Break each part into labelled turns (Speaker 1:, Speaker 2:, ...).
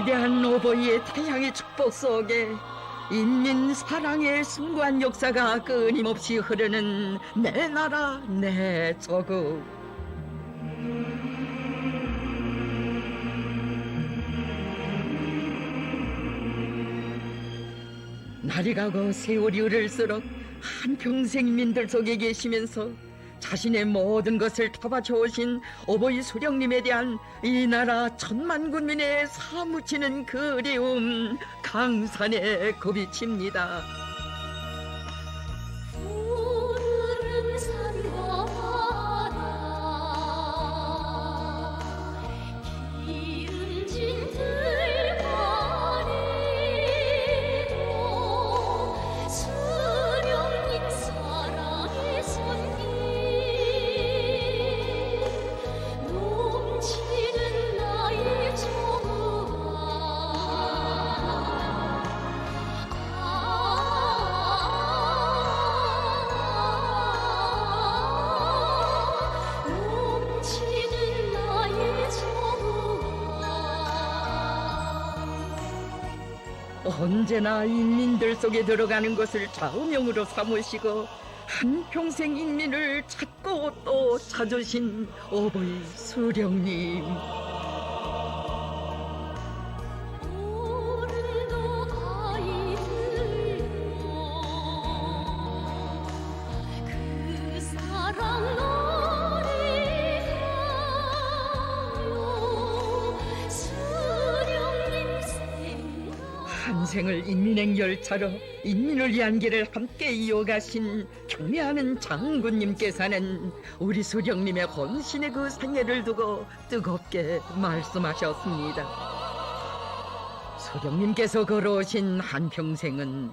Speaker 1: 위대한 오보이의 태양의 축복 속에 인민 사랑의 숭고한 역사가 끊임없이 흐르는 내 나라 내 조국. 날이 가고 세월이 흐를수록 한평생 인민들 속에 계시면서 자신의 모든 것을 타바쳐 오신 오보이 수령님에 대한 이 나라 천만 군민의 사무치는 그리움 강산에 굽이칩니다.
Speaker 2: 푸른 산과 바다 기름진 들과 내도 수령님 사랑의 손길 넘치는 나의 넘치는 나의
Speaker 1: 언제나 인민들 속에 들어가는 것을 좌우명으로 삼으시고 한평생 인민을 찾고 또 찾으신 오보이 수령님.
Speaker 2: 오른도 가이들려 그 사랑 노래하며 수령님 생각
Speaker 1: 한생을 인민행 열차로 인민을 위한 길을 함께 이어가신 경례하는 장군님께서는 우리 수령님의 헌신의 그 생애를 두고 뜨겁게 말씀하셨습니다. 수령님께서 걸어오신 한평생은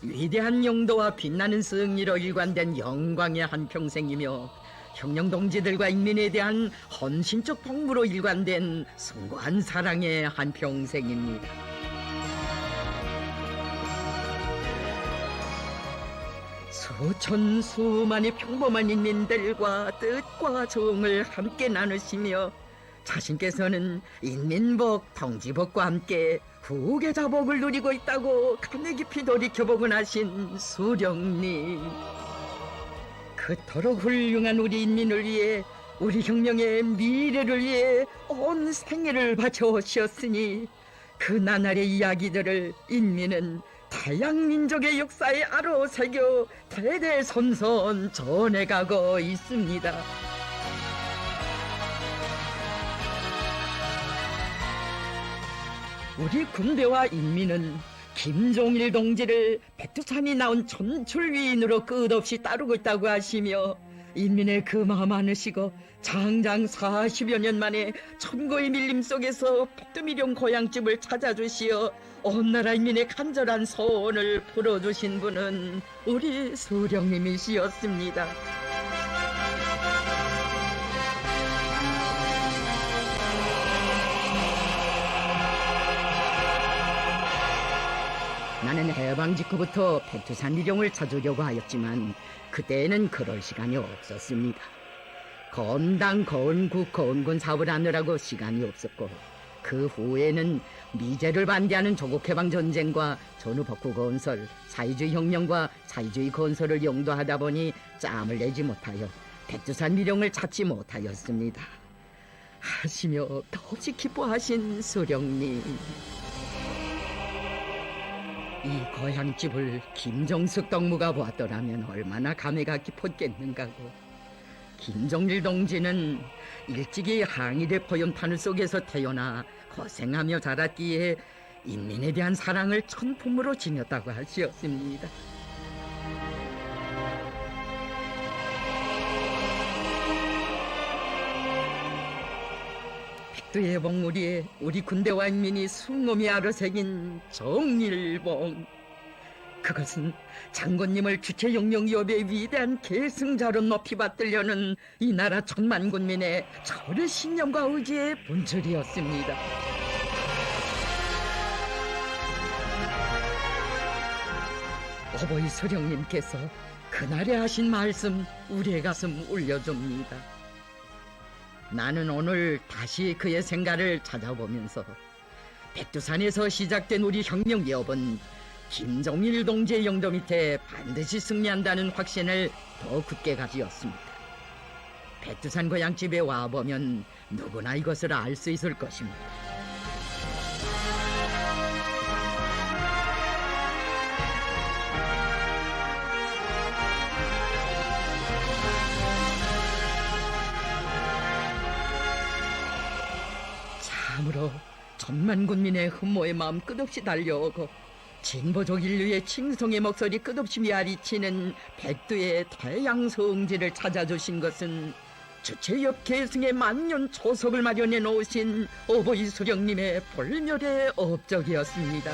Speaker 1: 위대한 용도와 빛나는 승리로 일관된 영광의 한평생이며 혁명 동지들과 인민에 대한 헌신적 복무로 일관된 숭고한 사랑의 한평생입니다. 수천 수만의 평범한 인민들과 뜻과 정을 함께 나누시며 자신께서는 인민복, 동지복과 함께 후계자복을 누리고 있다고 감회 깊이 돌이켜보곤 하신 수령님. 그토록 훌륭한 우리 인민을 위해 우리 혁명의 미래를 위해 온 생애를 바쳐오셨으니 그 나날의 이야기들을 인민은 다양 민족의 역사에 아로새겨 대대손손 전해가고 있습니다. 우리 군대와 인민은 김종일 동지를 백두산이 나온 천출위인으로 끝없이 따르고 있다고 하시며 인민의 그 마음 안으시고 장장 40여 년 만에 천고의 밀림 속에서 백두미령 고향집을 찾아주시어 온 나라 인민의 간절한 소원을 풀어주신 분은 우리 수령님이시었습니다. 나는 해방 직후부터 백두산 미령을 찾으려고 하였지만 그때에는 그럴 시간이 없었습니다. 건당, 건국, 건군 사업을 하느라고 시간이 없었고 그 후에는 미제를 반대하는 조국해방 전쟁과 전후 복구 건설, 사회주의 혁명과 사회주의 건설을 영도하다 보니 짬을 내지 못하여 백두산 미령을 찾지 못하였습니다. 하시며 더없이 기뻐하신 수령님. 이 고향집을 김정숙 동무가 보았더라면 얼마나 감회가 깊었겠는가고. 김정일 동지는 일찍이 항일의 포연탄을 속에서 태어나 고생하며 자랐기에 인민에 대한 사랑을 천품으로 지녔다고 하시었습니다. 백두의 봉우리에 우리 군대와 인민이 숭엄히 아로새긴 정일봉. 그것은 장군님을 주체혁명기업의 위대한 계승자로 높이 받들려는 이 나라 천만 군민의 차오른 신념과 의지의 본질이었습니다. 오보이 수령님께서 그날에 하신 말씀 우리의 가슴 울려줍니다. 나는 오늘 다시 그의 생가를 찾아보면서 백두산에서 시작된 우리 혁명 기업은 김정일 동지의 영도 밑에 반드시 승리한다는 확신을 더 굳게 가지었습니다. 백두산 고향집에 와보면 누구나 이것을 알 수 있을 것입니다. 참으로 천만 군민의 흠모의 마음 끝없이 달려오고 진보족 인류의 칭송의 목소리 끝없이 메아리치는 백두의 태양성지를 찾아주신 것은 주체협 계승의 만년 초석을 마련해 놓으신 어버이 수령님의 불멸의 업적이었습니다.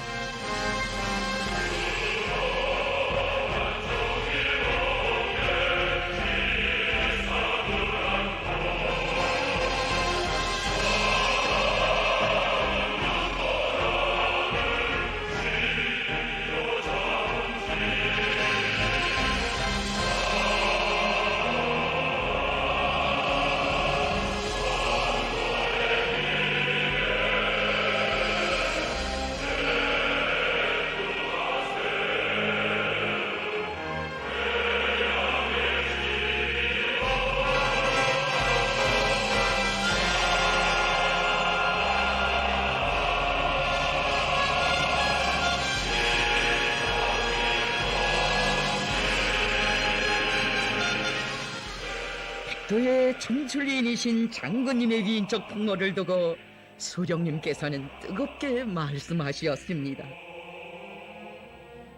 Speaker 1: 백두의 춘출인이신 장군님의 위인적 풍모를 두고 수령님께서는 뜨겁게 말씀하시었습니다.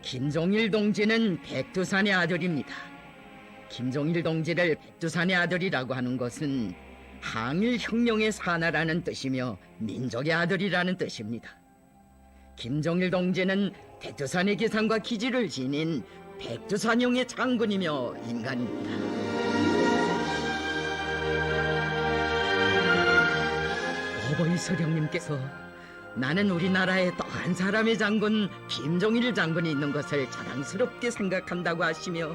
Speaker 1: 김종일 동지는 백두산의 아들입니다. 김종일 동지를 백두산의 아들이라고 하는 것은 항일혁명의 사나라는 뜻이며 민족의 아들이라는 뜻입니다. 김종일 동지는 백두산의 기상과 기지를 지닌 백두산용의 장군이며 인간입니다. 어버이 수령님께서 나는 우리나라에 또 한 사람의 장군 김종일 장군이 있는 것을 자랑스럽게 생각한다고 하시며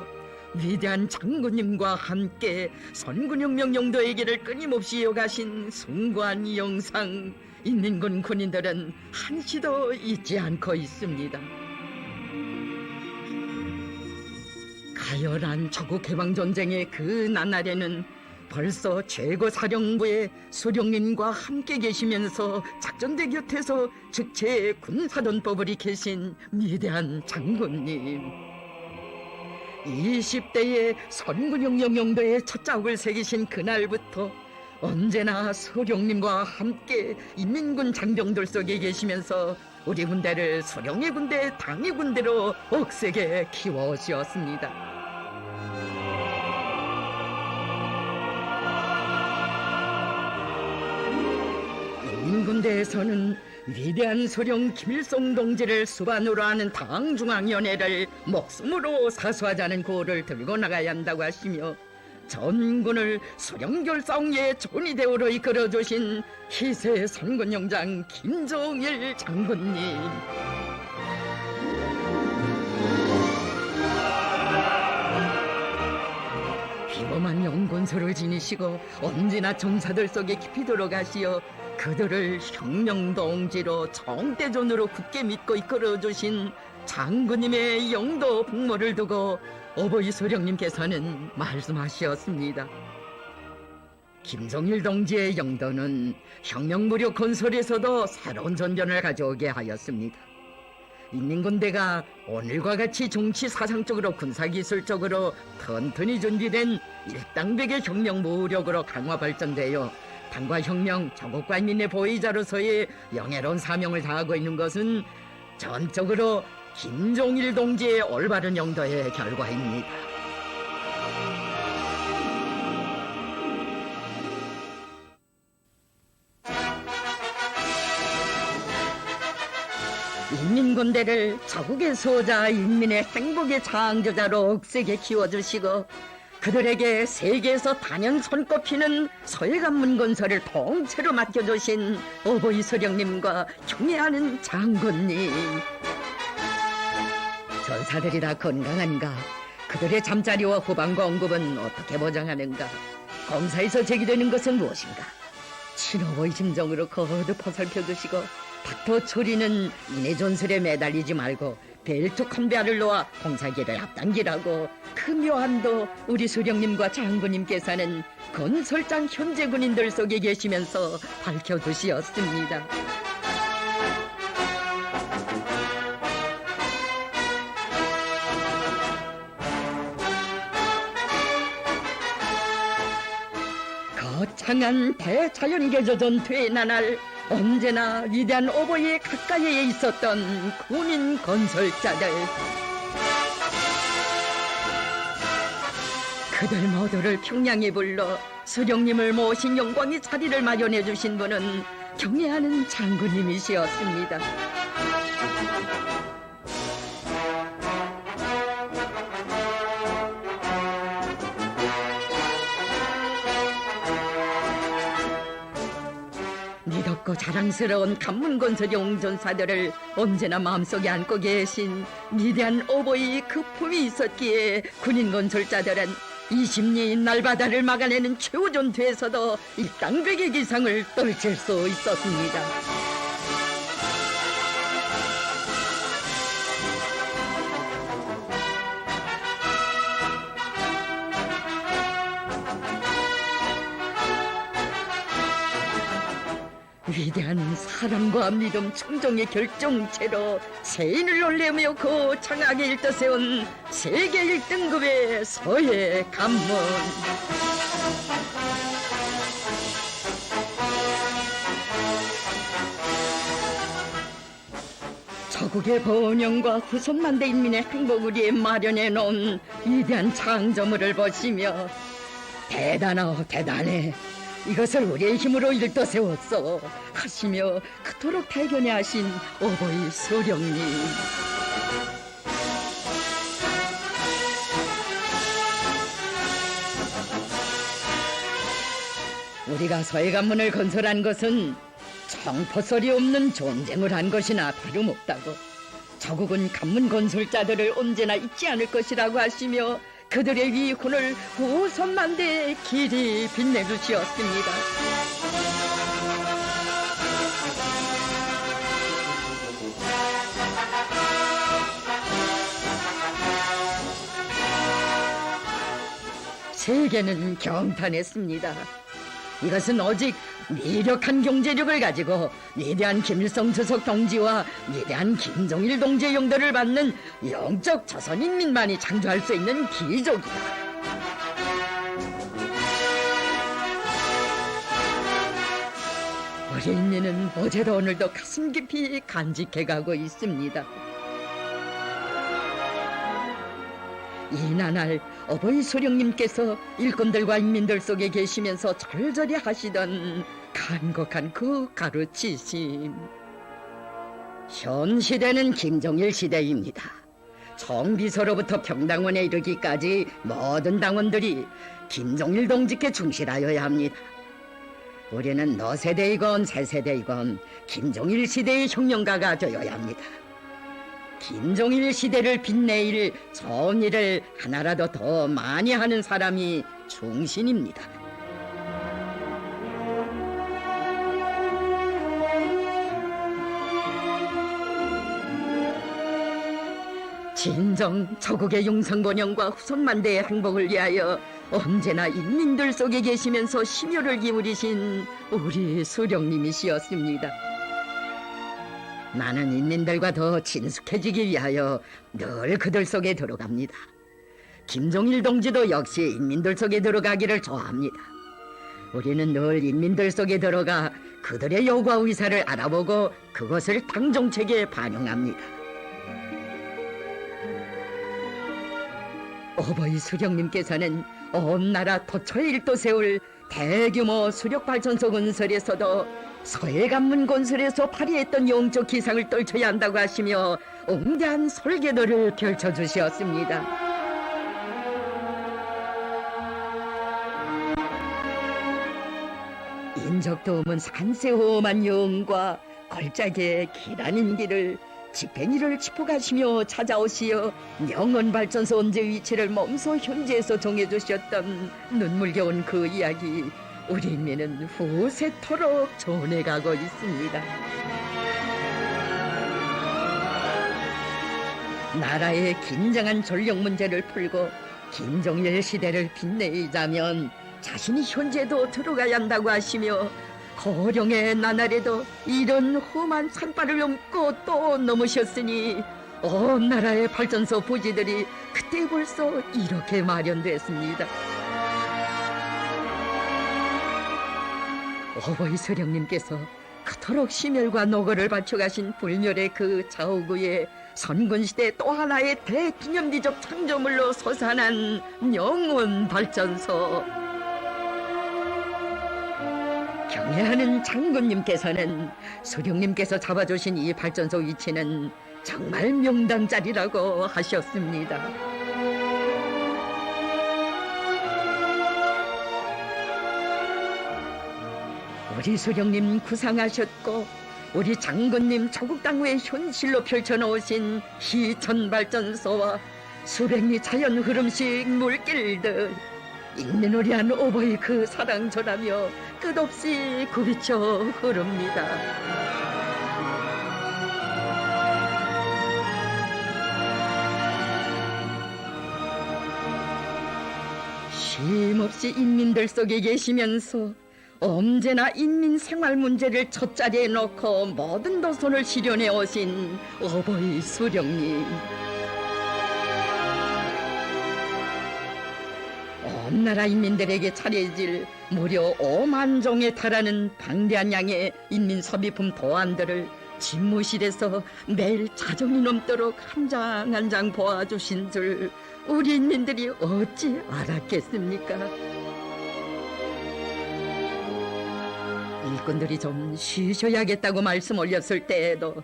Speaker 1: 위대한 장군님과 함께 선군혁명 영도의 길을 끊임없이 이어가신 숭고한 영상 인민군 군인들은 한시도 잊지 않고 있습니다. 가열한 조국해방전쟁의 그 나날에는 벌써 최고사령부의 수령님과 함께 계시면서 작전대 곁에서 즉체의 군사전법을 익히신 위대한 장군님, 20대의 선군혁명 영도에 첫 자국을 새기신 그날부터 언제나 수령님과 함께 인민군 장병들 속에 계시면서 우리 군대를 수령의 군대, 당의 군대로 억세게 키워오셨습니다. 인민군대에서는 위대한 수령 김일성 동지를 수반으로 하는 당중앙위원회를 목숨으로 사수하자는 구호를 들고 나가야 한다고 하시며 전군을 수령결사홍의 존이대우로 이끌어주신 희세 선군용장 김종일 장군님, 비범한 영군소를 지니시고 언제나 정사들 속에 깊이 들어가시어 그들을 혁명동지로 정대존으로 굳게 믿고 이끌어주신 장군님의 영도 풍모를 두고 어버이 수령님께서는 말씀하셨습니다. 김종일 동지의 영도는 혁명무력 건설에서도 새로운 전변을 가져오게 하였습니다. 인민군대가 오늘과 같이 정치 사상적으로 군사기술적으로 튼튼히 준비된 일당백의 혁명 무력으로 강화 발전되어 당과 혁명, 조국과 인민의 보위자로서의 영예로운 사명을 다하고 있는 것은 전적으로 김종일 동지의 올바른 영도의 결과입니다. 인민군대를 조국의 수호자, 인민의 행복의 창조자로 억세게 키워주시고 그들에게 세계에서 단연 손꼽히는 서해관문 건설을 통째로 맡겨주신 어버이 수령님과 경애하는 장군님, 전사들이 다 건강한가? 그들의 잠자리와 후방과 언급은 어떻게 보장하는가? 검사에서 제기되는 것은 무엇인가? 친어버이 심정으로 거듭 보살펴주시고 닥터 초리는 인해 전술에 매달리지 말고 벨트 컨베아를 놓아 공사기를 앞당기라고, 그 묘함도 우리 수령님과 장군님께서는 건설장 현재 군인들 속에 계시면서 밝혀두시었습니다. 거창한 대자연계조 전투의 나날, 언제나 위대한 오보의 가까이에 있었던 군인 건설자들. 그들 모두를 평양에 불러 수령님을 모신 영광의 자리를 마련해 주신 분은 경애하는 장군님이시었습니다. 믿었고 자랑스러운 간문건설의 옹전사들을 언제나 마음속에 안고 계신 위대한 오보의 그 품이 있었기에 군인건설자들은 20리의 날바다를 막아내는 최후 전투에서도 일당백의 기상을 떨칠 수 있었습니다. 위대한 사랑과 믿음 청정의 결정체로 세인을 놀래며 거창하게 일떠세운 세계 1등급의 서해 관문. 조국의 번영과 후손만대 인민의 행복을 위해 마련해 놓은 위대한 창조물을 보시며 대단해, 이것을 우리의 힘으로 일떠세웠어 하시며 그토록 대견해 하신 오보이 수령님. 우리가 서해관문을 건설한 것은 청포설이 없는 전쟁을 한 것이나 다름없다고, 조국은 관문 건설자들을 언제나 잊지 않을 것이라고 하시며 그들의 위훈을 후손만대에 길이 빛내주시었습니다. 세계는 경탄했습니다. 이것은 오직 미력한 경제력을 가지고 위대한 김일성 주석 동지와 위대한 김정일 동지의 영도를 받는 영적 조선인민만이 창조할 수 있는 기적이다. 우리 인민은 어제도 오늘도 가슴 깊이 간직해가고 있습니다. 이 나날 어버이 수령님께서 일꾼들과 인민들 속에 계시면서 절절히 하시던 간곡한 그 가르치심. 현 시대는 김정일 시대입니다. 총비서로부터 평당원에 이르기까지 모든 당원들이 김정일 동지께 충실하여야 합니다. 우리는 너 세대이건 새 세대이건 김정일 시대의 혁명가가 되어야 합니다. 김정일 시대를 빛내일 좋은 일을 하나라도 더 많이 하는 사람이 충신입니다. 진정 조국의 용성번영과 후손만대의 행복을 위하여 언제나 인민들 속에 계시면서 심혈을 기울이신 우리 수령님이시었습니다. 나는 인민들과 더 친숙해지기 위하여 늘 그들 속에 들어갑니다. 김정일 동지도 역시 인민들 속에 들어가기를 좋아합니다. 우리는 늘 인민들 속에 들어가 그들의 요구와 의사를 알아보고 그것을 당 정책에 반영합니다. 어버이 수령님께서는 온 나라 도처에 일도세울 대규모 수력발전소 건설에서도 서해관문 건설에서 발휘했던 영적 기상을 떨쳐야 한다고 하시며 웅대한 설계도를 펼쳐주셨습니다. 인적도 없는 산세호험한 여운과 걸작의 길안인 길을 집행이를 짚어가시며 찾아오시어 명언발전소 언제 위치를 몸소 현지에서 정해주셨던 눈물겨운 그 이야기, 우리 인민은 후세토록 전해가고 있습니다. 나라의 긴장한 전력 문제를 풀고 김정일 시대를 빛내자면 자신이 현재도 들어가야 한다고 하시며 거령의 나날에도 이런 험한 산발을 넘고 또 넘으셨으니 온 나라의 발전소 부지들이 그때 벌써 이렇게 마련됐습니다. 어버이 서령님께서 그토록 심혈과 노고를 바쳐가신 불멸의 그 좌우구에 선군시대 또 하나의 대기념비적 창조물로 솟아난 영원 발전소. 경애하는 장군님께서는 수령님께서 잡아주신 이 발전소 위치는 정말 명당자리라고 하셨습니다. 우리 수령님 구상하셨고 우리 장군님 조국당 후에 현실로 펼쳐놓으신 희천발전소와 수백리 자연 흐름식 물길들 인민오리한 오버의 그 사랑 전하며 끝없이 굽이쳐 흐릅니다. 쉼없이 인민들 속에 계시면서 언제나 인민 생활 문제를 첫자리에 놓고 모든 도선을 실현해 오신 어버이 수령님. 온 나라 인민들에게 차려질 무려 5만 종에 달하는 방대한 양의 인민 소비품 도안들을 집무실에서 매일 자정이 넘도록 한 장 한 장 보아주신 줄 우리 인민들이 어찌 알았겠습니까? 일꾼들이 좀 쉬셔야겠다고 말씀 올렸을 때에도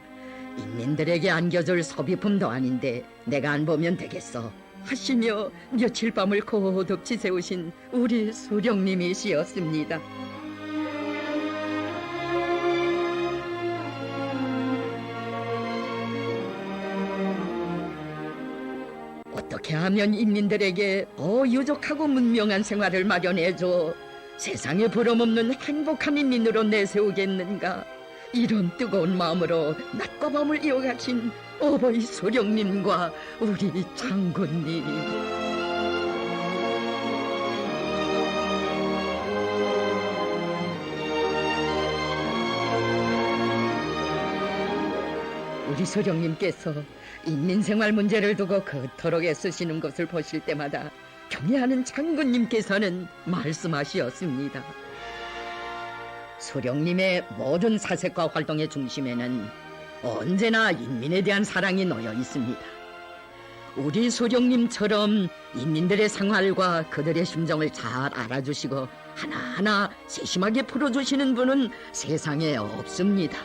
Speaker 1: 인민들에게 안겨줄 소비품 도안인데 내가 안 보면 되겠어 하시며 며칠 밤을 고독 지새우신 우리 수령님이시였습니다. 어떻게 하면 인민들에게 더 유족하고 문명한 생활을 마련해줘 세상에 부러움없는 행복한 인민으로 내세우겠는가. 이런 뜨거운 마음으로 낮과 밤을 이어가신 어버이 수령님과 우리 장군님. 우리 수령님께서 인민생활 문제를 두고 그토록 애쓰시는 것을 보실 때마다 경애하는 장군님께서는 말씀하시었습니다. 수령님의 모든 사색과 활동의 중심에는 언제나 인민에 대한 사랑이 놓여 있습니다. 우리 수령님처럼 인민들의 생활과 그들의 심정을 잘 알아주시고 하나하나 세심하게 풀어주시는 분은 세상에 없습니다.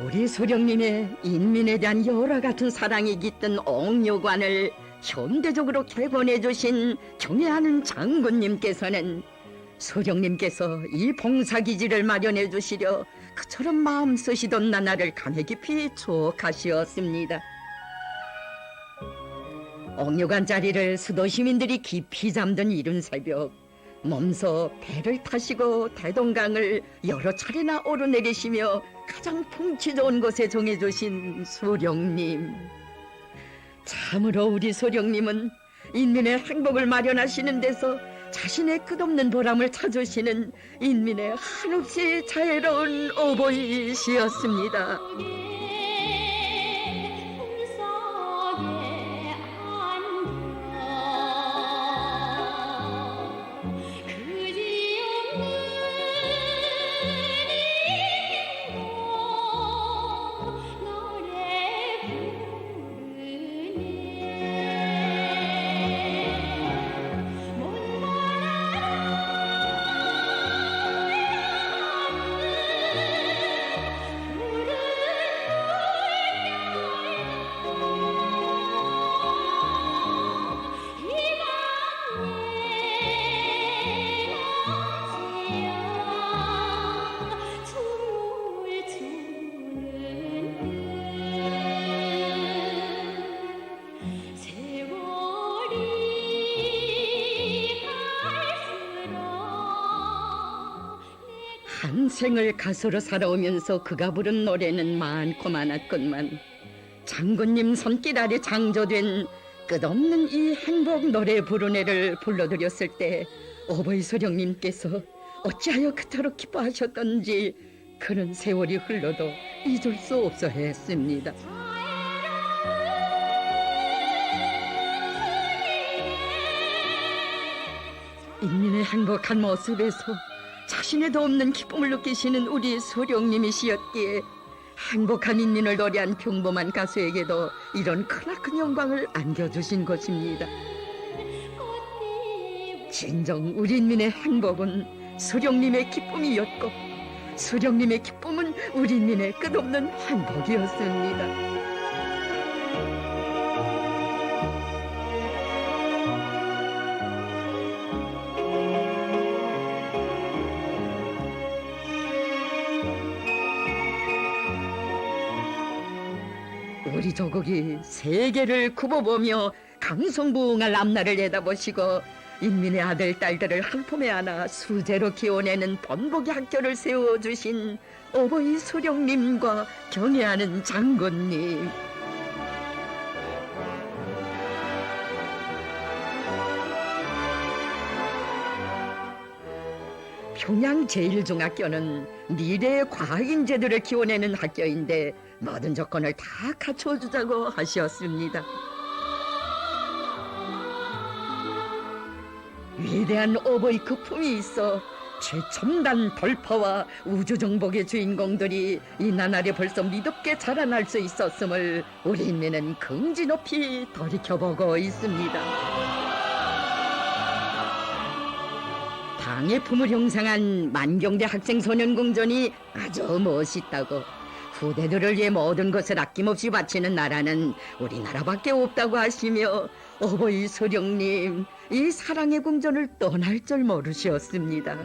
Speaker 1: 우리 수령님의 인민에 대한 여러 같은 사랑이 깃든 옥류관을 현대적으로 개건해 주신 경애하는 장군님께서는 수령님께서 이 봉사기지를 마련해 주시려 그처럼 마음 쓰시던 나날을 감회 깊이 추억하시었습니다. 옥류관 자리를 수도 시민들이 깊이 잠든 이른 새벽 몸소 배를 타시고 대동강을 여러 차례나 오르내리시며 가장 풍치 좋은 곳에 정해주신 수령님. 참으로 우리 수령님은 인민의 행복을 마련하시는 데서 자신의 끝없는 보람을 찾으시는 인민의 한없이 자애로운 어버이시였습니다. 난생을 가수로 살아오면서 그가 부른 노래는 많고 많았건만 장군님 손길 아래 창조된 끝없는 이 행복 노래 부르네를 불러드렸을 때 어버이 소령님께서 어찌하여 그토록 기뻐하셨던지 그런 세월이 흘러도 잊을 수 없어 했습니다. 인민의 행복한 모습에서 자신에도 없는 기쁨을 느끼시는 우리 소령님이시였기에 행복한 인민을 노래한 평범한 가수에게도 이런 크나큰 영광을 안겨주신 것입니다. 진정 우리 인민의 행복은 소령님의 기쁨이었고 소령님의 기쁨은 우리 인민의 끝없는 행복이었습니다. 우리 조국이 세계를 굽어보며 강성부흥할 앞날을 내다보시고 인민의 아들 딸들을 한 품에 안아 수제로 키워내는 번복의 학교를 세워주신 어버이 소령님과 경애하는 장군님, 평양 제1중학교는 미래의 과학인재들을 키워내는 학교인데 모든 조건을 다 갖춰주자고 하셨습니다. 위대한 어버이 거품이 있어 최첨단 돌파와 우주정복의 주인공들이 이 나날에 벌써 미덥게 자라날 수 있었음을 우리 인민은 긍지 높이 돌이켜보고 있습니다. 당의 품을 형상한 만경대 학생소년궁전이 아주 멋있다고 후대들을 위해 모든 것을 아낌없이 바치는 나라는 우리나라밖에 없다고 하시며 어버이 소령님 이 사랑의 궁전을 떠날 줄 모르셨습니다.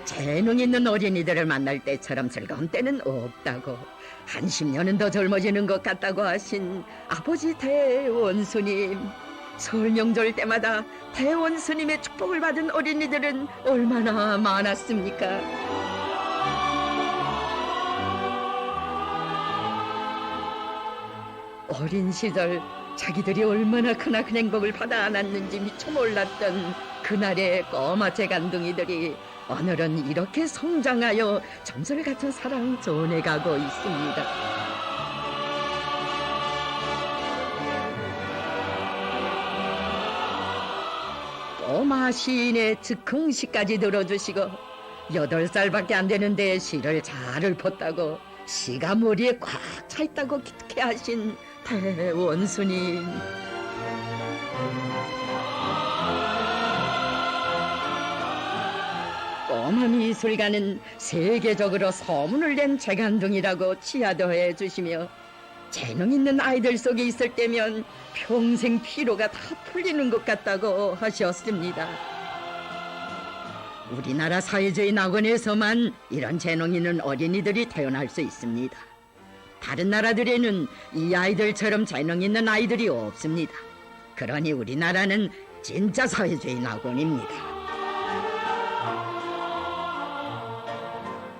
Speaker 1: 재능 있는 어린이들을 만날 때처럼 즐거운 때는 없다고 한 10년은 더 젊어지는 것 같다고 하신 아버지 대원수님, 설 명절 때마다 대원수님의 축복을 받은 어린이들은 얼마나 많았습니까? 어린 시절 자기들이 얼마나 크나큰 행복을 받아 안았는지 미처 몰랐던 그날의 꼬마 재간둥이들이 오늘은 이렇게 성장하여 점술 같은 사랑 전해가고 있습니다. 꼬마 시인의 즉흥시까지 들어주시고 8살밖에 안 되는데 시를 잘 읊었다고 시가 머리에 꽉 차있다고 기특해 하신 대원수님, 꼬마 미술가는 세계적으로 소문을 낸 재간둥이라고 치하도 해주시며 재능 있는 아이들 속에 있을 때면 평생 피로가 다 풀리는 것 같다고 하셨습니다. 우리나라 사회주의 낙원에서만 이런 재능 있는 어린이들이 태어날 수 있습니다. 다른 나라들에는 이 아이들처럼 재능 있는 아이들이 없습니다. 그러니 우리나라는 진짜 사회주의 낙원입니다.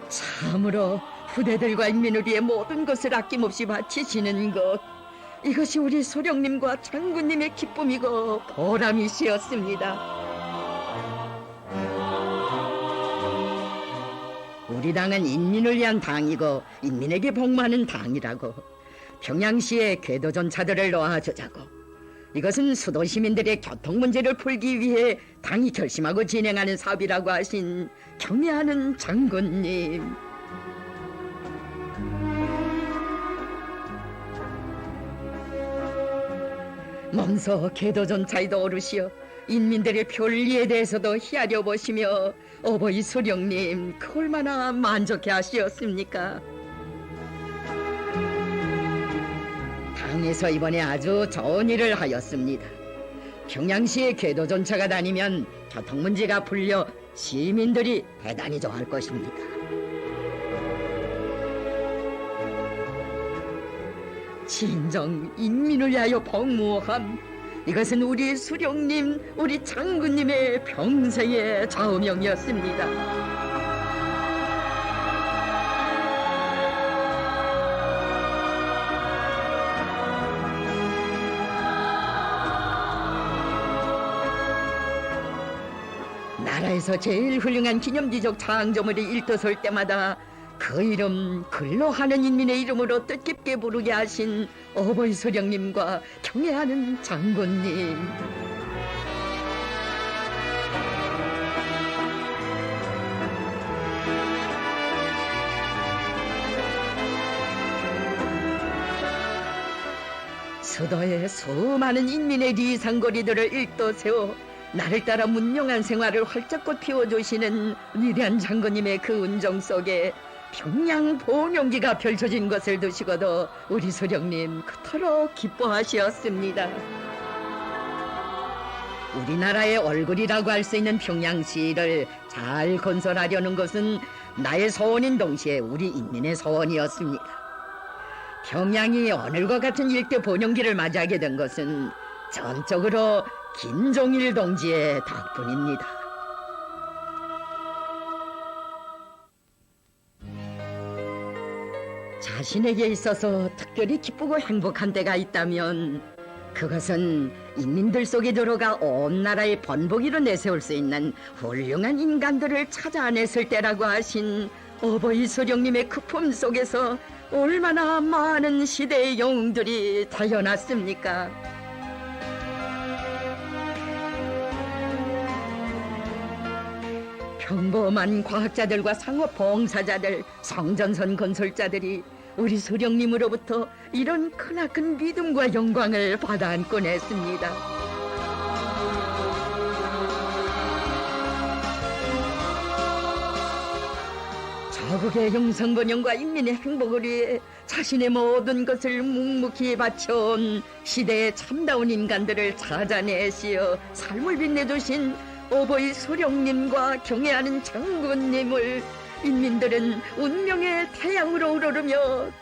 Speaker 1: 참으로 후대들과 인민을 위해 모든 것을 아낌없이 바치시는 것, 이것이 우리 소령님과 장군님의 기쁨이고 보람이시였습니다. 우리 당은 인민을 위한 당이고 인민에게 복무하는 당이라고 평양시에 궤도 전차들을 놓아주자고, 이것은 수도 시민들의 교통 문제를 풀기 위해 당이 결심하고 진행하는 사업이라고 하신 경애하는 장군님, 먼저 궤도 전차에도 오르시어 인민들의 편리에 대해서도 헤아려 보시며 어버이 소령님 그 얼마나 만족해 하시었습니까? 당에서 이번에 아주 좋은 일을 하였습니다. 평양시에 궤도 전차가 다니면 교통 문제가 풀려 시민들이 대단히 좋아할 것입니다. 진정 인민을 위하여 복무함. 이것은 우리 수령님, 우리 장군님의 평생의 좌우명이었습니다. 나라에서 제일 훌륭한 기념지적 창조물이 일터설 때마다 그 이름 글로 하는 인민의 이름으로 뜻깊게 부르게 하신 어버이 소령님과 경애하는 장군님. 수도의 수많은 인민의 리상거리들을 일도 세워 나를 따라 문명한 생활을 활짝꽃 피워주시는 위대한 장군님의 그 은정 속에 평양 봉용기가 펼쳐진 것을 두시고도 우리 소령님 그토록 기뻐하시었습니다. 우리나라의 얼굴이라고 할 수 있는 평양시를 잘 건설하려는 것은 나의 소원인 동시에 우리 인민의 소원이었습니다. 평양이 오늘과 같은 일대 봉용기를 맞이하게 된 것은 전적으로 김종일 동지의 덕분입니다. 자신에게 있어서 특별히 기쁘고 행복한 때가 있다면 그것은 인민들 속에 들어가 온 나라의 번복이로 내세울 수 있는 훌륭한 인간들을 찾아냈을 때라고 하신 어버이 소령님의 그 품 속에서 얼마나 많은 시대의 영웅들이 태어났습니까? 평범한 과학자들과 상업 봉사자들, 성전선 건설자들이 우리 소령님으로부터 이런 크나큰 믿음과 영광을 받아 안곤 했습니다. 자국의 영성번영과 인민의 행복을 위해 자신의 모든 것을 묵묵히 바쳐온 시대의 참다운 인간들을 찾아내시어 삶을 빛내주신 어버이 소령님과 경애하는 장군님을 인민들은 운명의 태양으로 우러르며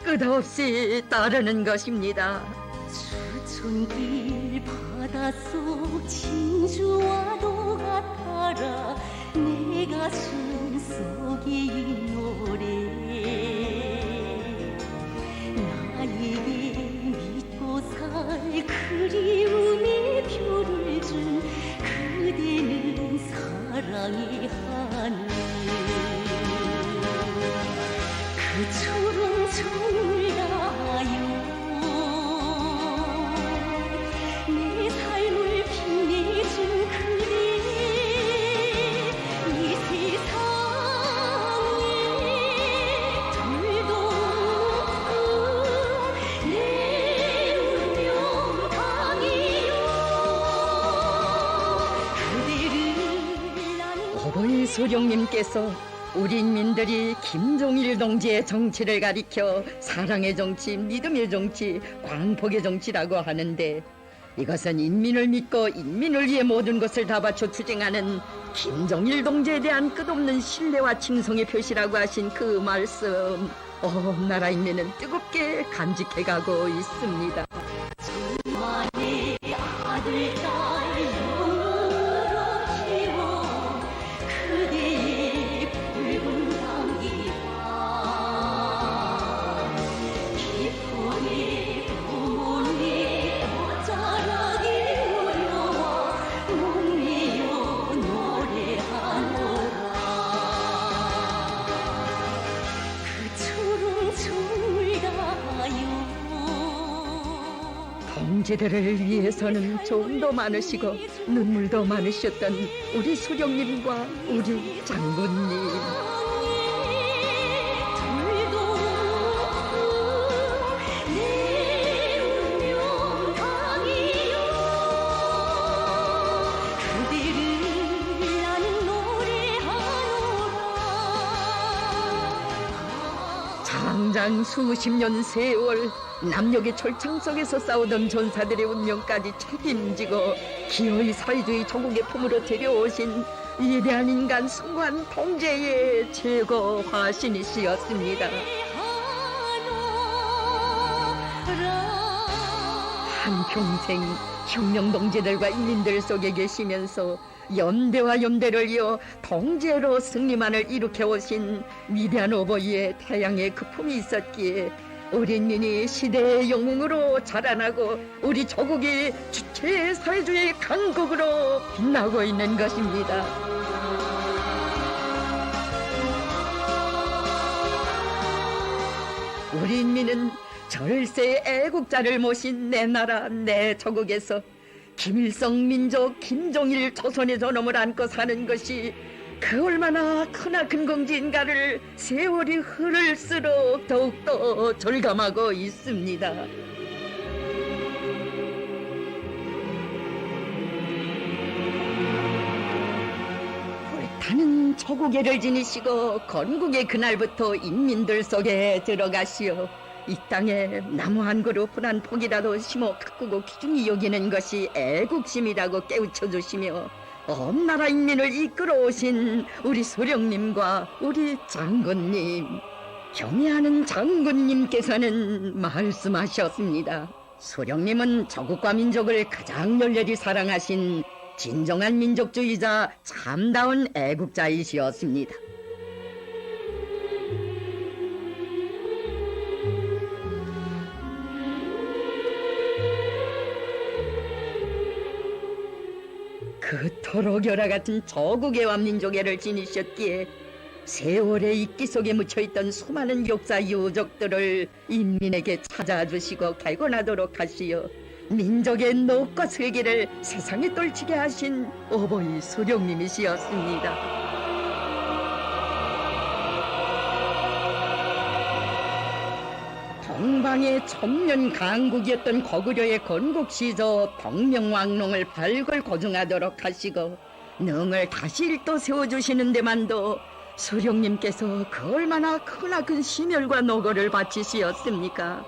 Speaker 1: 끝없이 따르는 것입니다.
Speaker 2: 수천길 바닷속 진주와도 같아라 내 가슴 속에 이 노래 나에게 믿고 살 그리움의 표를 준 그대는 사랑의 하늘 그처럼 정을 다하여 내 삶을 빛내준 그대 이 세상에 돌도 내 운명 당이요 그대를 나는
Speaker 1: 어버이 소령님께서 우리 인민들이 김종일 동지의 정치를 가리켜 사랑의 정치, 믿음의 정치, 광복의 정치라고 하는데 이것은 인민을 믿고 인민을 위해 모든 것을 다 바쳐 투쟁하는 김종일 동지에 대한 끝없는 신뢰와 칭송의 표시라고 하신 그 말씀 온 나라 인민은 뜨겁게 간직해가고 있습니다.
Speaker 2: 만의 아들 딸 영으로 키워 그대의 붉은 향기와 기쁨의 부모님 자라기 우려와 목매여 노래하노라 그처럼 정을 다하여
Speaker 1: 동지들을 위해서는 좀도 많으시고 눈물도 많으셨던 우리 소령님과 우리 장군님.
Speaker 2: 돌도 내 운명 당이요 그대를 나는 노래하노라
Speaker 1: 장장 수십 년 세월 남녘의 철창 속에서 싸우던 전사들의 운명까지 책임지고 기어이 사회주의 조국의 품으로 데려오신 위대한 인간 숭고한 통제의 최고 화신이시였습니다.
Speaker 2: 하노라
Speaker 1: 한평생 혁명 동지들과 인민들 속에 계시면서 연대와 연대를 이어 동제로 승리만을 일으켜오신 위대한 오버이의 태양의 거품이 있었기에 우리 인민이 시대의 영웅으로 자라나고 우리 조국이 주체 사회주의 강국으로 빛나고 있는 것입니다. 우리 인민은 절세 애국자를 모신 내 나라 내 조국에서 김일성 민족 김종일 조선의 존엄을 안고 사는 것이 그 얼마나 크나큰 공지인가를 세월이 흐를수록 더욱더 절감하고 있습니다. 불타는 조국애를 지니시고 건국의 그날부터 인민들 속에 들어가시어 이 땅에 나무 한 그루 푸른 폭이라도 심어 가꾸고 귀중히 여기는 것이 애국심이라고 깨우쳐 주시며 온 나라 인민을 이끌어 오신 우리 소령님과 우리 장군님, 경애하는 장군님께서는 말씀하셨습니다. 소령님은 조국과 민족을 가장 열렬히 사랑하신 진정한 민족주의자 참다운 애국자이시었습니다. 그토록 열화 같은 조국의 완민족애를 지니셨기에 세월의 이끼 속에 묻혀있던 수많은 역사 유적들을 인민에게 찾아주시고 개관하도록 하시어 민족의 녹과 슬기를 세상에 떨치게 하신 어버이 소령님이시었습니다. 동방의 천년 강국이었던 고구려의 건국시조 동명왕릉을 발굴 고증하도록 하시고 능을 다시 일도 세워주시는 데만도 소령님께서 그 얼마나 크나큰 심혈과 노고를 바치시었습니까?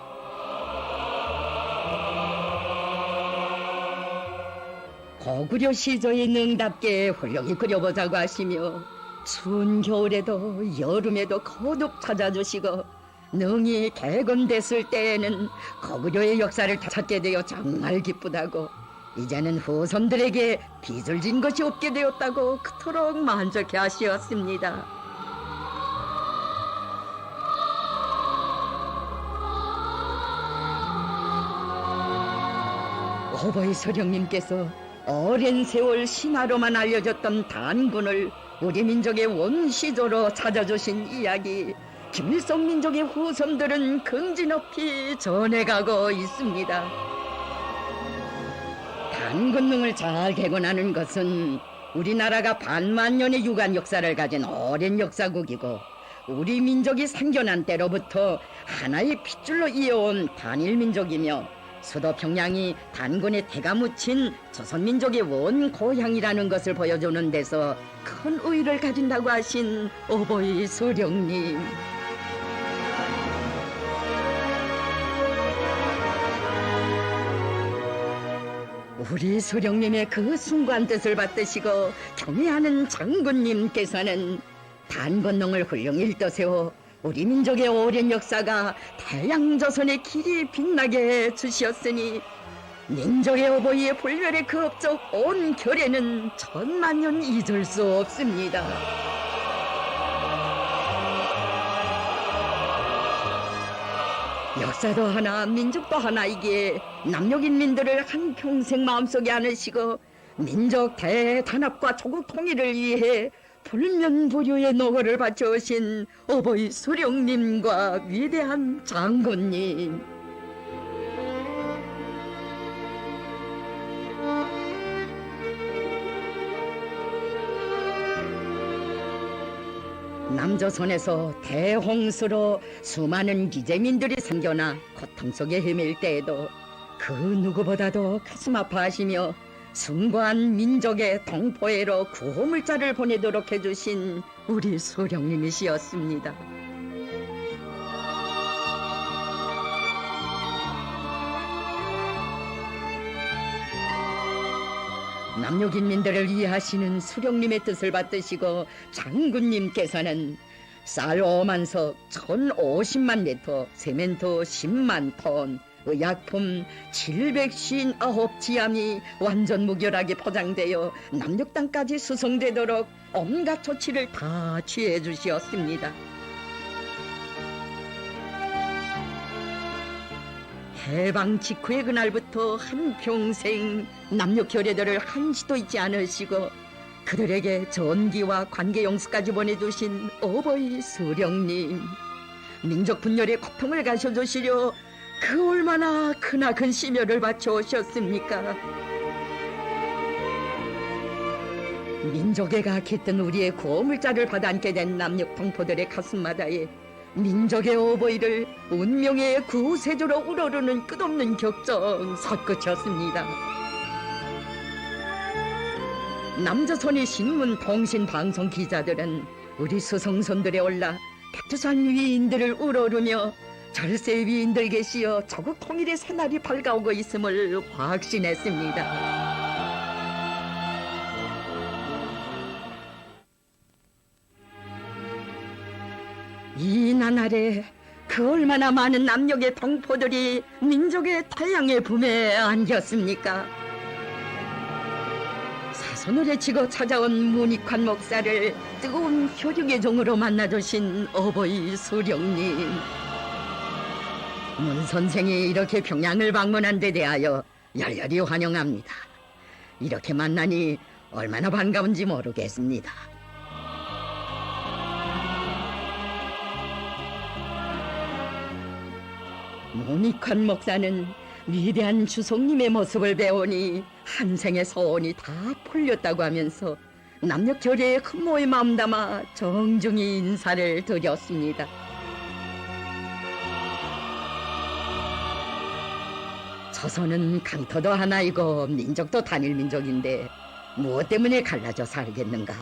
Speaker 1: 고구려 시조의 능답게 훌륭히 그려보자고 하시며 추운 겨울에도 여름에도 거듭 찾아주시고 능이 개건됐을 때에는 고구려의 역사를 찾게 되어 정말 기쁘다고 이제는 후손들에게 빚을 진 것이 없게 되었다고 그토록 만족해 하시었습니다. 어버이 소령님께서 오랜 세월 신화로만 알려졌던 단군을 우리 민족의 원시조로 찾아주신 이야기 김일성 민족의 후손들은 긍지 높이 전해가고 있습니다. 단군능을 잘 개건하는 것은 우리나라가 반만년의 유관 역사를 가진 오랜 역사국이고 우리 민족이 생겨난 때로부터 하나의 핏줄로 이어온 단일민족이며 수도 평양이 단군의 태가 묻힌 조선민족의 원고향이라는 것을 보여주는 데서 큰 의의를 가진다고 하신 어버이 소령님. 우리 소령님의 그 숭고한 뜻을 받드시고 경애하는 장군님께서는 단군능을 훌륭히 일떠세워 우리 민족의 오랜 역사가 태양조선의 길이 빛나게 해주셨으니 민족의 어버이의 불멸의 그 업적 온 결에는 천만년 잊을 수 없습니다. 역사도 하나 민족도 하나이기에 남녘인민들을 한평생 마음속에 안으시고 민족 대단합과 조국 통일을 위해 불면불유의 노고를 바쳐오신 어버이 소령님과 위대한 장군님, 남조선에서 대홍수로 수많은 기재민들이 생겨나 고통 속에 헤맬 때에도 그 누구보다도 가슴 아파하시며 숭고한 민족의 동포애로 구호물자를 보내도록 해주신 우리 소령님이시었습니다. 남녘인민들을 이해하시는 수령님의 뜻을 받드시고 장군님께서는 쌀 5만 석, 천 50만 리터, 세멘토 10만 톤, 의약품 759지암이 완전 무결하게 포장되어 남녘땅까지 수송되도록 온갖 조치를 다 취해 주시었습니다. 해방 직후의 그날부터 한평생 남녘 교례들을 한시도 잊지 않으시고 그들에게 전기와 관계용수까지 보내주신 어버이 수령님, 민족 분열의 고통을 가셔주시려 그 얼마나 크나큰 심혈을 바쳐 오셨습니까? 민족애가 깃든 우리의 고물자를 받아안게 된 남녘 동포들의 가슴마다에 민족의 어버이를 운명의 구세주로 우러르는 끝없는 격정 솟구쳤습니다. 남조선의 신문 통신 방송 기자들은 우리 수성선들에 올라 백두산 위인들을 우러르며 절세 위인들 계시어 조국 통일의 새날이 밝아오고 있음을 확신했습니다. 이 나날에 그 얼마나 많은 남녘의 동포들이 민족의 태양의 품에 안겼습니까? 사선을 헤치고 찾아온 문익환 목사를 뜨거운 효력의 종으로 만나주신 어버이 수령님, 문 선생이 이렇게 평양을 방문한 데 대하여 열렬히 환영합니다. 이렇게 만나니 얼마나 반가운지 모르겠습니다. 문익환 목사는 위대한 주석님의 모습을 배우니 한 생의 소원이 다 풀렸다고 하면서 남녘 교례의 흠모의 마음 담아 정중히 인사를 드렸습니다. 조선은 강터도 하나이고 민족도 단일 민족인데 무엇 때문에 갈라져 살겠는가?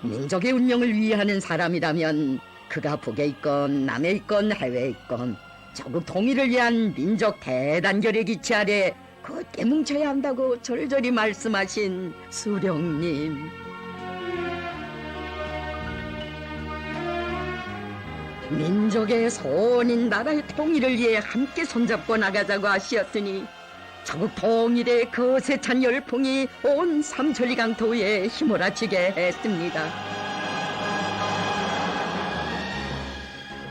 Speaker 1: 민족의 운명을 위하는 사람이라면 그가 북에 있건 남에 있건 해외에 있건 조국 통일을 위한 민족 대단결의 기치 아래 굳게 뭉쳐야 한다고 절절히 말씀하신 수령님, 민족의 소원인 나라의 통일을 위해 함께 손잡고 나가자고 하시었으니 조국 통일의 거세찬 열풍이 온 삼천리 강토에 휘몰아치게 했습니다.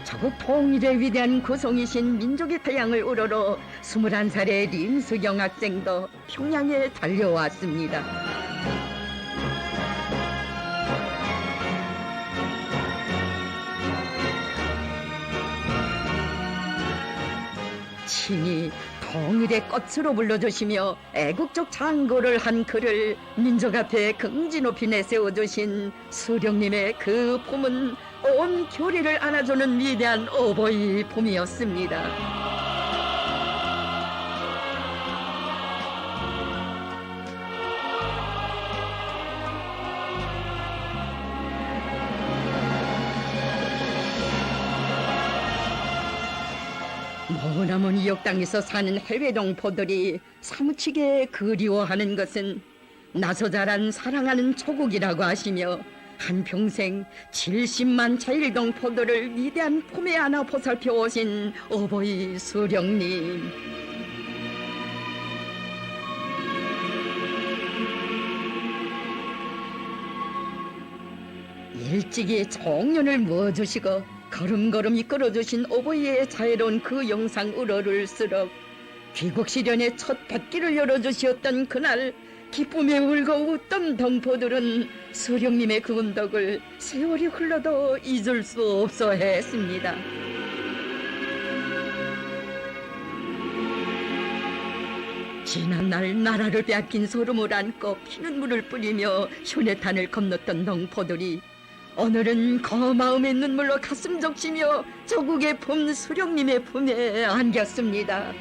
Speaker 1: 조국 통일의 위대한 구성이신 민족의 태양을 우러러 21살의 림수경 학생도 평양에 달려왔습니다. 친히 통일의 꽃으로 불러주시며 애국적 장고를 한 그를 민족 앞에 긍지 높이 내세워주신 수령님의 그 품은 온 교리를 안아주는 위대한 어버이 품이었습니다. 머나먼 이역 땅에서 사는 해외 동포들이 사무치게 그리워하는 것은 나서 자란 사랑하는 조국이라고 하시며 한평생 70만 자일동포들을 위대한 품에 안아 보살펴 오신 어버이 수령님, 일찍이 종년을 모아주시고 걸음걸음 이끌어주신 어버이의 자애로운 그 영상 우러를수록 귀국 시련의 첫 뱃길을 열어주시었던 그날 기쁨에 울고 웃던 동포들은 수령님의 그 운덕을 세월이 흘러도 잊을 수 없어 했습니다. 지난날 나라를 빼앗긴 소름을 안고 피눈물을 뿌리며 흉내탄을 건넜던 동포들이 오늘은 거마음의 눈물로 가슴 적시며 조국의 품 수령님의 품에 안겼습니다.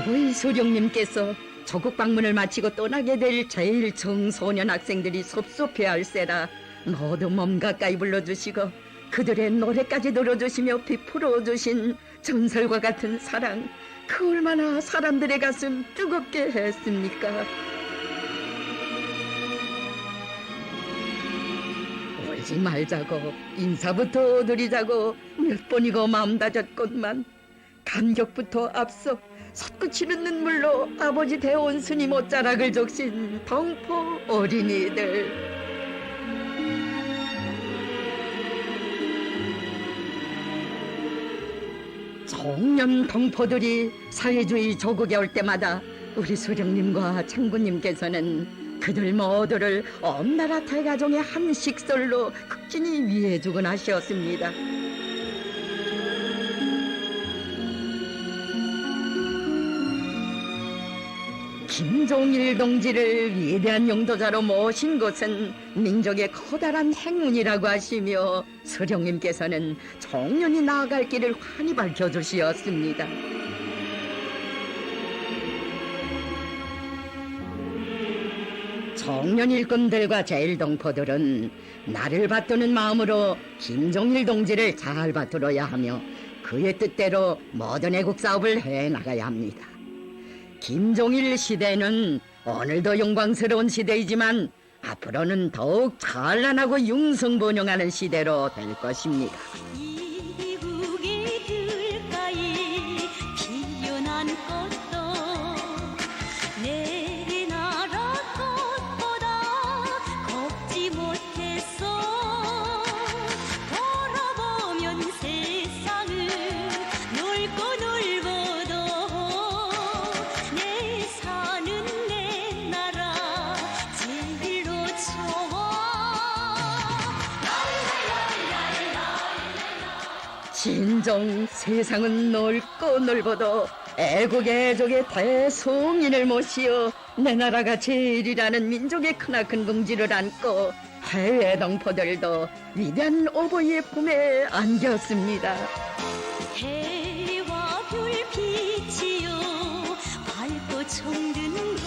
Speaker 1: 어버이 수령님께서 조국 방문을 마치고 떠나게 될 제일 청소년 학생들이 섭섭해할세라 모두 몸 가까이 불러주시고 그들의 노래까지 들어주시며 비풀어주신 전설과 같은 사랑, 그 얼마나 사람들의 가슴 뜨겁게 했습니까? 가지 말자고 인사부터 드리자고 몇 번이고 마음 다졌건만 감격부터 앞서 솟구치는 눈물로 아버지 대원 스님 옷자락을 적신 덩포 어린이들. 청년 덩포들이 사회주의 조국에 올 때마다 우리 수령님과 장군님께서는 그들 모두를 엄나라 대가종의 한 식솔로 극진히 위해주곤 하셨습니다. 김종일 동지를 위대한 용도자로 모신 것은 민족의 커다란 행운이라고 하시며 수령님께서는 청년이 나아갈 길을 환히 밝혀주시었습니다. 청년 일꾼들과 제일동포들은 나를 받드는 마음으로 김종일 동지를 잘 받들어야 하며 그의 뜻대로 모든 애국 사업을 해나가야 합니다. 김종일 시대는 오늘도 영광스러운 시대이지만 앞으로는 더욱 찬란하고 융성번영하는 시대로 될 것입니다.
Speaker 2: 이국의 들가에 피어난 꽃도 내 나라 꽃보다 곱지 못했어. 돌아보면 세상은 넓고 넓어도 내 사는 내 나라 제일로 좋아.
Speaker 1: 진정 세상은 넓고 넓어도 애국의 애족의 대송인을 모시어 내 나라가 제일이라는 민족의 크나큰 긍지를 안고 해외 동포들도 위대한 어버이의 품에 안겼습니다.
Speaker 2: 해와 별빛이요 밝고 정든 곳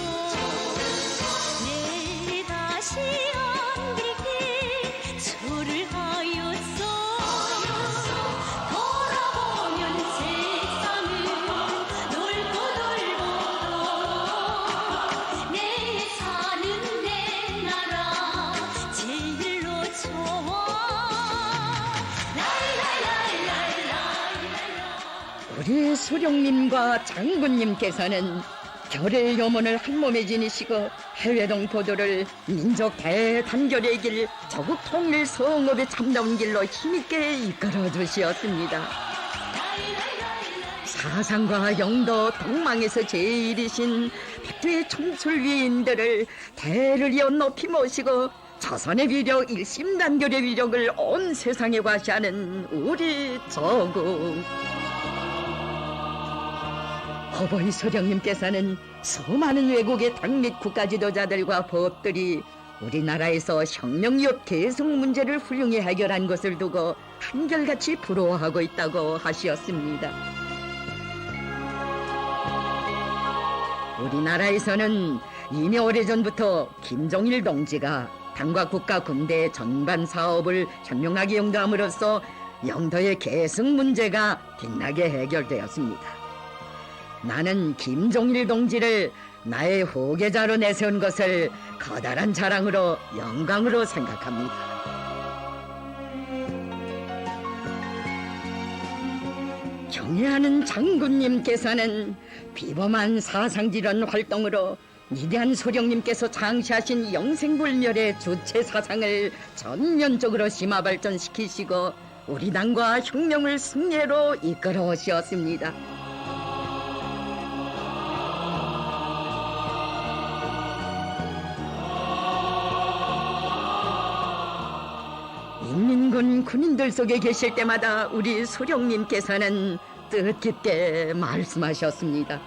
Speaker 2: 내 다시 안길 때 절을 하였어. 돌아보면 세상은 넓고 넓어도 내 사는 내 나라 제일로 좋아.
Speaker 1: 우리 수령님과 장군님께서는 결의 염원을 한몸에 지니시고 해외 동포들을 민족 대단결의 길, 조국 통일 성업의 참다운 길로 힘있게 이끌어 주시었습니다. 사상과 영도 동망에서 제일이신 백두의 춤출 위인들을 대를 이어 높이 모시고 조선의 위력, 일심단결의 위력을 온 세상에 과시하는 우리 조국. 어버이 소령님께서는 수많은 외국의 당 및 국가 지도자들과 법들이 우리나라에서 혁명이업 계승 문제를 훌륭히 해결한 것을 두고 한결같이 부러워하고 있다고 하시었습니다. 우리나라에서는 이미 오래전부터 김종일 동지가 당과 국가 군대 전반 사업을 현명하게 용도함으로써 영도의 계승 문제가 빛나게 해결되었습니다. 나는 김종일 동지를 나의 후계자로 내세운 것을 커다란 자랑으로 영광으로 생각합니다. 경애하는 장군님께서는 비범한 사상질환 활동으로 위대한 소령님께서 창시하신 영생불멸의 주체 사상을 전면적으로 심화 발전시키시고 우리 당과 혁명을 승리로 이끌어 오셨습니다. 인민군 군인들 속에 계실 때마다 우리 수령님께서는 뜻깊게 말씀하셨습니다.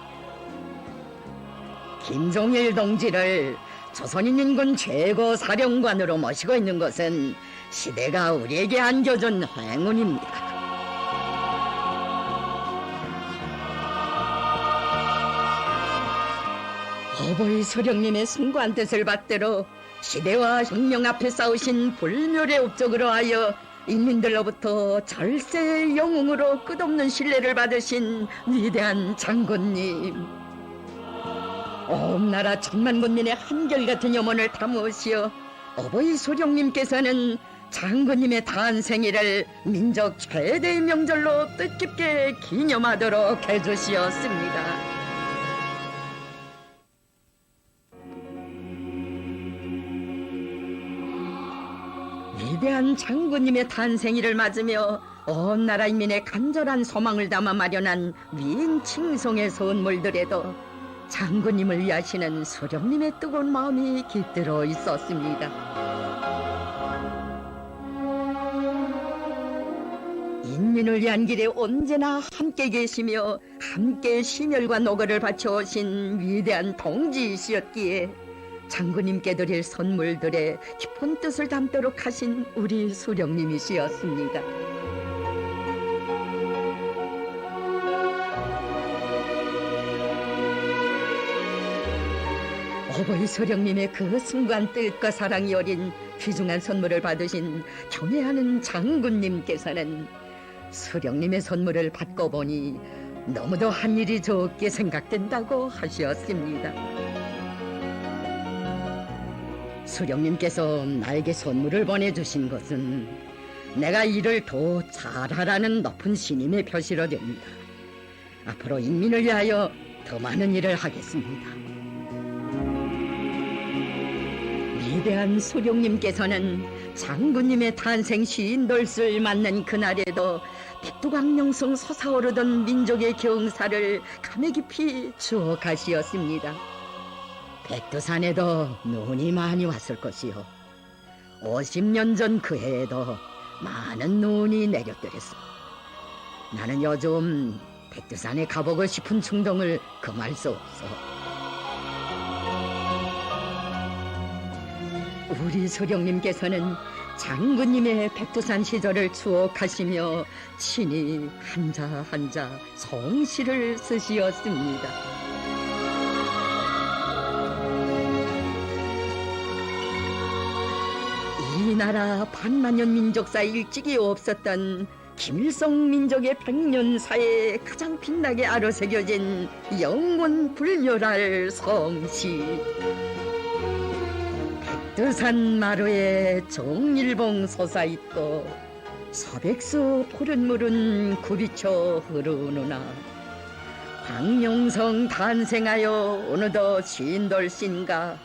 Speaker 1: 김종일 동지를 조선인민군 최고 사령관으로 모시고 있는 것은 시대가 우리에게 안겨준 행운입니다. 어버이 소령님의 숭고한 뜻을 받들어 시대와 혁명 앞에 싸우신 불멸의 업적으로 하여 인민들로부터 절세의 영웅으로 끝없는 신뢰를 받으신 위대한 장군님. 온 나라 천만 군민의 한결같은 염원을 담으시어 어버이 소령님께서는 장군님의 탄생일을 민족 최대의 명절로 뜻깊게 기념하도록 해주시었습니다. 위대한 장군님의 탄생일을 맞으며 온 나라 인민의 간절한 소망을 담아 마련한 위인 칭송의 선물들에도 장군님을 위하시는 수령님의 뜨거운 마음이 깃들어 있었습니다. 인민을 위한 길에 언제나 함께 계시며 함께 심혈과 노고를 바쳐오신 위대한 동지이시었기에 장군님께 드릴 선물들에 깊은 뜻을 담도록 하신 우리 수령님이시었습니다. 어버이 수령님의 그 순간 뜻과 사랑이 어린 귀중한 선물을 받으신 경애하는 장군님께서는 수령님의 선물을 받고 보니 너무도 한 일이 좋게 생각된다고 하셨습니다. 수령님께서 나에게 선물을 보내주신 것은 내가 일을 더 잘하라는 높은 신임의 표시로 됩니다. 앞으로 인민을 위하여 더 많은 일을 하겠습니다. 위대한 수령님께서는 장군님의 탄생 시인돌을 맞는 그날에도 백두강령성 솟아오르던 민족의 경사를 감회 깊이 추억하시었습니다. 백두산에도 눈이 많이 왔을 것이요 50년 전 그 해에도 많은 눈이 내렸더랬어. 나는 요즘 백두산에 가보고 싶은 충동을 금할 수 없어. 우리 수령님께서는 장군님의 백두산 시절을 추억하시며 친히 한자 한자 성시를 쓰시었습니다. 이 나라 반만년 민족사 일찍이 없었던 김일성 민족의 백년사에 가장 빛나게 아로새겨진 영원 불멸할 성시. 백두산 마루에 종일봉 솟아있고 서백수 푸른 물은 굽이쳐 흐르느나 황룡성 탄생하여 어느덧 신돌신가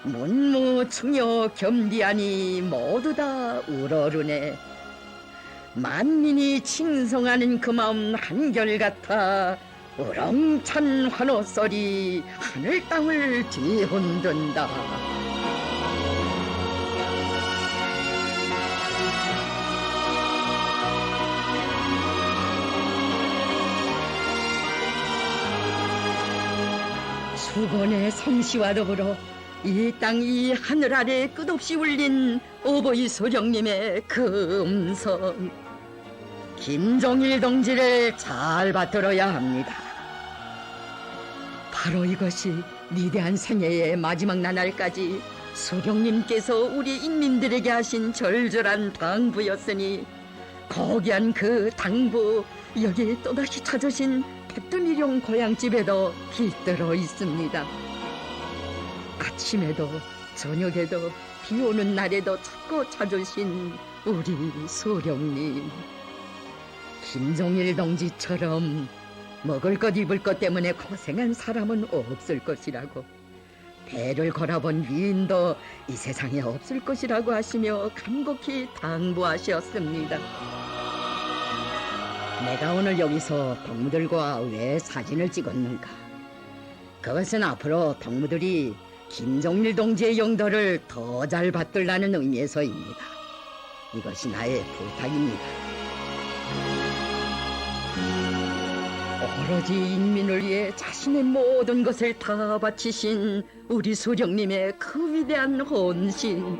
Speaker 1: 문무 충여 겸비하니 모두 다 우러르네. 만민이 칭송하는 그 마음 한결같아 우렁찬 환호소리 하늘 땅을 뒤흔든다. 수건의 성시와 더불어 이 땅 이 하늘 아래 끝없이 울린 어버이 수령님의 그 음성. 김종일 동지를 잘 받들어야 합니다. 바로 이것이 위대한 생애의 마지막 나날까지 수령님께서 우리 인민들에게 하신 절절한 당부였으니 고귀한 그 당부 여기 또다시 찾으신 백두미룡 고향집에도 깃들어 있습니다. 아침에도 저녁에도 비 오는 날에도 찾고 찾으신 우리 수령님. 김종일 동지처럼 먹을 것 입을 것 때문에 고생한 사람은 없을 것이라고, 배를 걸어본 위인도 이 세상에 없을 것이라고 하시며 간곡히 당부하셨습니다. 내가 오늘 여기서 동무들과 왜 사진을 찍었는가? 그것은 앞으로 동무들이 김종일 동지의 영도를 더 잘 받들라는 의미에서입니다. 이것이 나의 부탁입니다. 오로지 인민을 위해 자신의 모든 것을 다 바치신 우리 수령님의 그 위대한 헌신.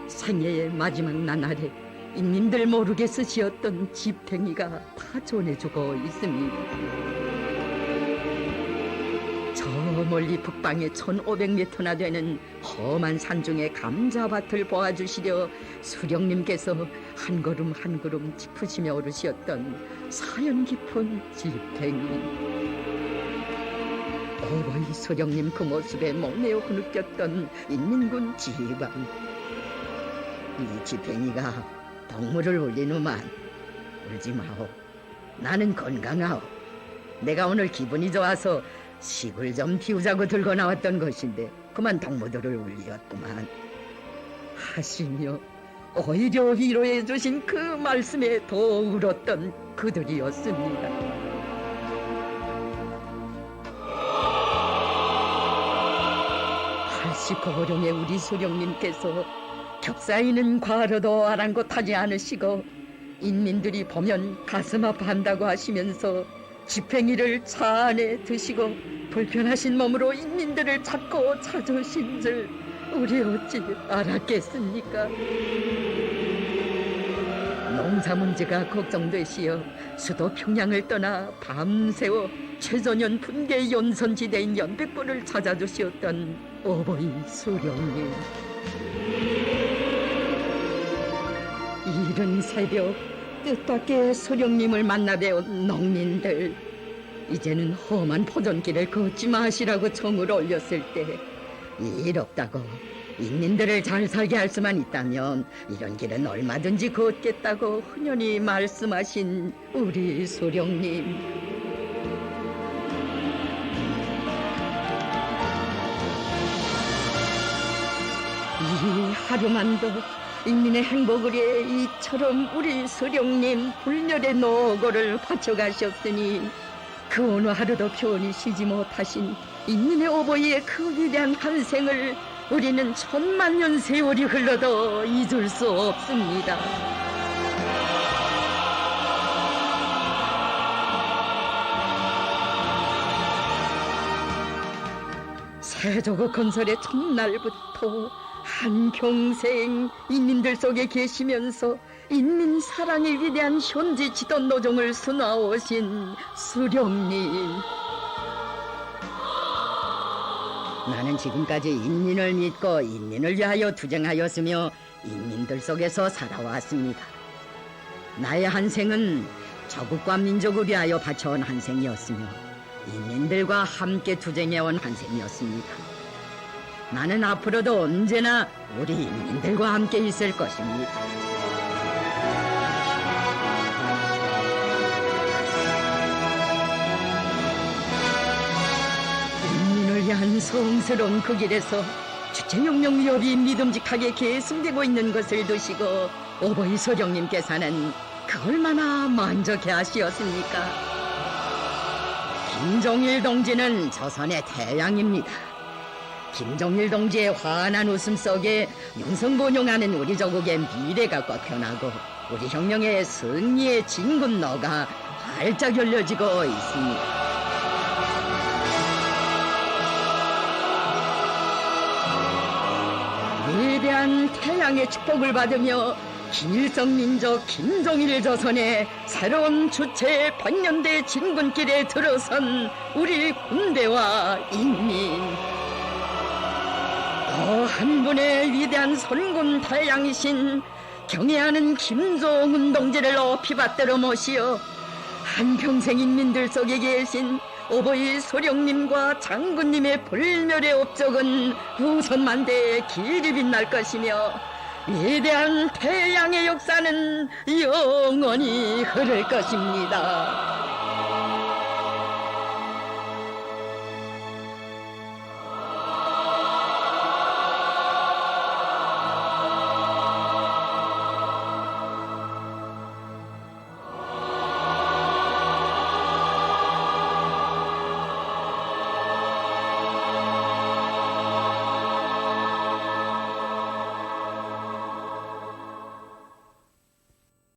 Speaker 1: 생애의 마지막 나날에 인민들 모르게 쓰시었던 집탱이가 다 전해주고 있습니다. 저 멀리 북방에 1500m나 되는 험한 산중의 감자밭을 보아주시려 수령님께서 한 걸음 한 걸음 짚으시며 오르셨던 사연 깊은 집탱이. 어버이 수령님 그 모습에 목매어 흐느꼈던 인민군 지휘관. 이 지팽이가 동물을 울리누만 울지 마오. 나는 건강하오. 내가 오늘 기분이 좋아서 식을 좀 틔우자고 들고 나왔던 것인데 그만 동무들을 울리었구만 하시며 오히려 위로해 주신 그 말씀에 더 울었던 그들이었습니다. 할시고령의 우리 수령님께서 겹사이는 과로도 아랑곳하지 않으시고 인민들이 보면 가슴 아파한다고 하시면서 지팽이를 차 안에 드시고 불편하신 몸으로 인민들을 찾고 찾으신 줄 우리 어찌 알았겠습니까? 농사 문제가 걱정되시어 수도 평양을 떠나 밤새워 최전현 분계 연선지대인 연백군을 찾아주시었던 어버이 수령님. 이른 새벽 뜻밖의 수령님을 만나뵈온 농민들, 이제는 험한 포전길을 걷지 마시라고 청을 올렸을 때 일 없다고 인민들을 잘 살게 할 수만 있다면 이런 길은 얼마든지 걷겠다고 흔연히 말씀하신 우리 수령님. 이 하루만도 인민의 행복을 위해 이처럼 우리 수령님 불멸의 노고를 바쳐가셨으니 그 어느 하루도 편히 쉬지 못하신 인민의 어버이의 그 위대한 한생을 우리는 천만년 세월이 흘러도 잊을 수 없습니다. 세조국 건설의 첫날부터 한평생 인민들 속에 계시면서 인민 사랑의 위대한 현지 지도 노정을 수놓아오신 수령님. 나는 지금까지 인민을 믿고 인민을 위하여 투쟁하였으며 인민들 속에서 살아왔습니다. 나의 한생은 조국과 민족을 위하여 바쳐온 한생이었으며 인민들과 함께 투쟁해온 한생이었습니다. 나는 앞으로도 언제나 우리 인민들과 함께 있을 것입니다. 인민을 위한 성스러운 그 길에서 주체혁명 위협이 믿음직하게 계승되고 있는 것을 두시고 어버이 소령님께서는 그 얼마나 만족해 하시었습니까? 김종일 동지는 조선의 태양입니다. 김종일 동지의 환한 웃음 속에 명성본용하는 우리 조국의 미래가 꽃펴나고 우리 혁명의 승리의 진군로가 활짝 열려지고 있습니다. 위대한 태양의 축복을 받으며 김일성민족 김종일 조선의 새로운 주체 100년대 진군길에 들어선 우리 군대와 인민, 또 한 분의 위대한 선군 태양이신 경애하는 김종은 동지를 높이 받들어 모시어 한평생 인민들 속에 계신 어버이 소령님과 장군님의 불멸의 업적은 후손만대에 길이 빛날 것이며 위대한 태양의 역사는 영원히 흐를 것입니다.